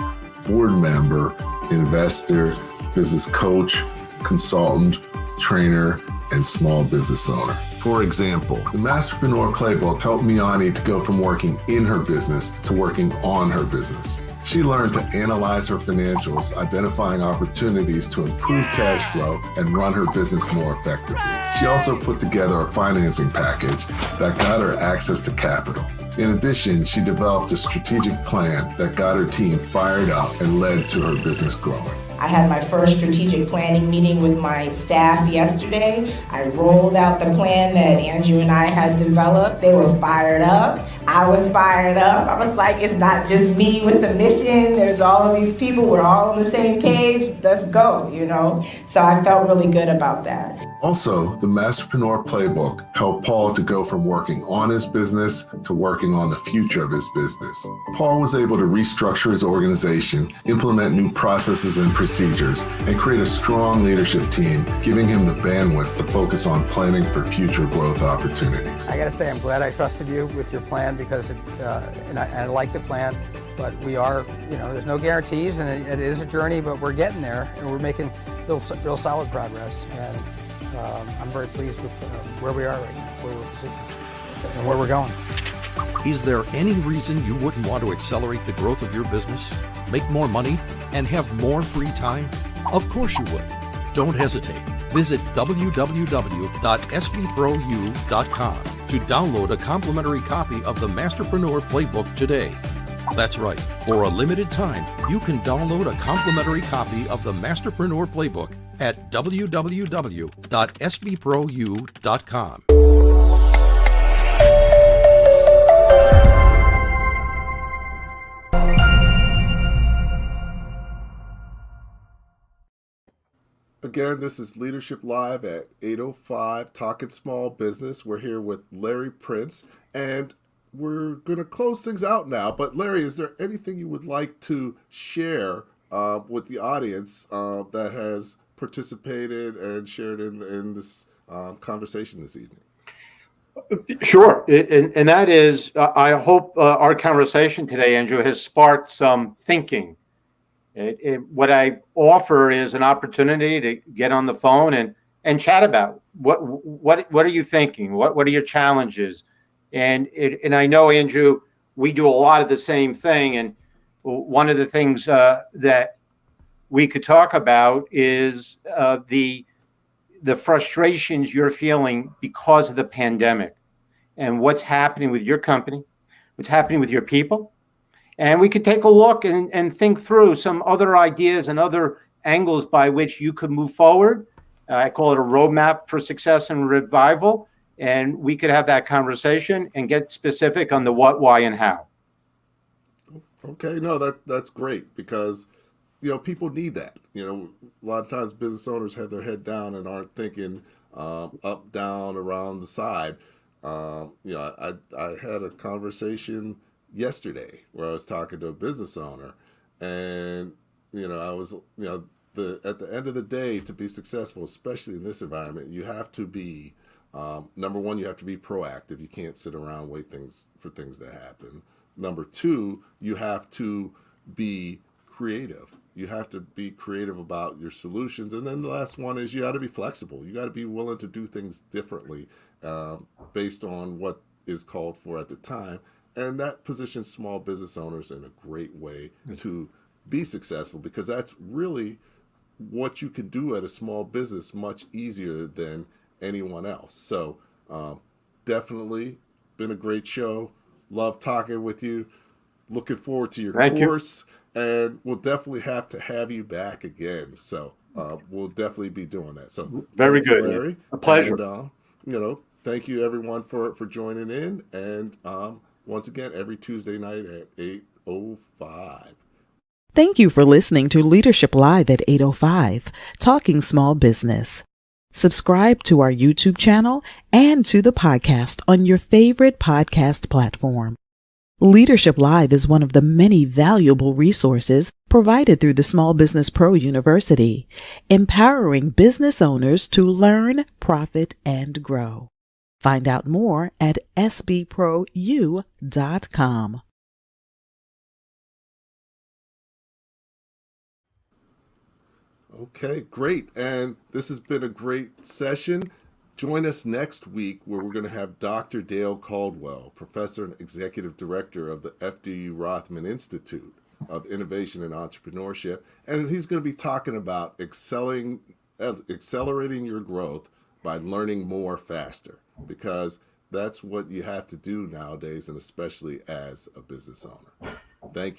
board member, investor, business coach, consultant, trainer, and small business owner. For example, the Masterpreneur Playbook helped Miani to go from working in her business to working on her business. She learned to analyze her financials, identifying opportunities to improve cash flow and run her business more effectively. She also put together a financing package that got her access to capital. In addition, she developed a strategic plan that got her team fired up and led to her business growing. I had my first strategic planning meeting with my staff yesterday. I rolled out the plan that Andrew and I had developed. They were fired up. I was fired up. I was like, it's not just me with the mission. There's all of these people. We're all on the same page. Let's go, So I felt really good about that. Also, the Masterpreneur Playbook helped Paul to go from working on his business to working on the future of his business. Paul was able to restructure his organization, implement new processes and procedures, and create a strong leadership team, giving him the bandwidth to focus on planning for future growth opportunities. I got to say, I'm glad I trusted you with your plan because I like the plan, but we are, there's no guarantees, and it is a journey, but we're getting there, and we're making real solid progress. And I'm very pleased with where we are right now, where we're positioned. and where we're going. Is there any reason you wouldn't want to accelerate the growth of your business, make more money, and have more free time? Of course you would. Don't hesitate. Visit www.sbprou.com to download a complimentary copy of the Masterpreneur Playbook today. That's right. For a limited time, you can download a complimentary copy of the Masterpreneur Playbook at www.sbprou.com. Again, this is Leadership Live at 8:05, Talking Small Business. We're here with Larry Prince, and we're going to close things out now. But Larry, is there anything you would like to share with the audience that has participated and shared in this conversation this evening? Sure. And that is, I hope our conversation today, Andrew, has sparked some thinking. What I offer is an opportunity to get on the phone and chat about what are you thinking? What are your challenges? And I know, Andrew, we do a lot of the same thing. And one of the things that we could talk about is the frustrations you're feeling because of the pandemic and what's happening with your company, what's happening with your people. And we could take a look and think through some other ideas and other angles by which you could move forward. I call it a roadmap for success and revival. And we could have that conversation and get specific on the what, why, and how. Okay, no, that's great because, people need that. A lot of times business owners have their head down and aren't thinking up, down, around the side. I had a conversation yesterday where I was talking to a business owner, and I was at the end of the day, to be successful, especially in this environment, you have to be number one, you have to be proactive. You can't sit around and wait for things to happen. Number two, you have to be creative. You have to be creative about your solutions. And then the last one is you got to be flexible. You got to be willing to do things differently based on what is called for at the time. And that positions small business owners in a great way to be successful, because that's really what you can do at a small business much easier than anyone else. So definitely been a great show. Love talking with you. Looking forward to your course. And we'll definitely have to have you back again. So we'll definitely be doing that. So very good, Larry. A pleasure. And, thank you everyone for joining in. And once again, every Tuesday night at 8:05. Thank you for listening to Leadership Live at 8:05, Talking Small Business. Subscribe to our YouTube channel and to the podcast on your favorite podcast platform. Leadership Live is one of the many valuable resources provided through the Small Business Pro University, empowering business owners to learn, profit, and grow. Find out more at sbprou.com. Okay, great. And this has been a great session. Join us next week where we're going to have Dr. Dale Caldwell, Professor and Executive Director of the FDU Rothman Institute of Innovation and Entrepreneurship. And he's going to be talking about accelerating your growth by learning more faster, because that's what you have to do nowadays, and especially as a business owner. Thank you.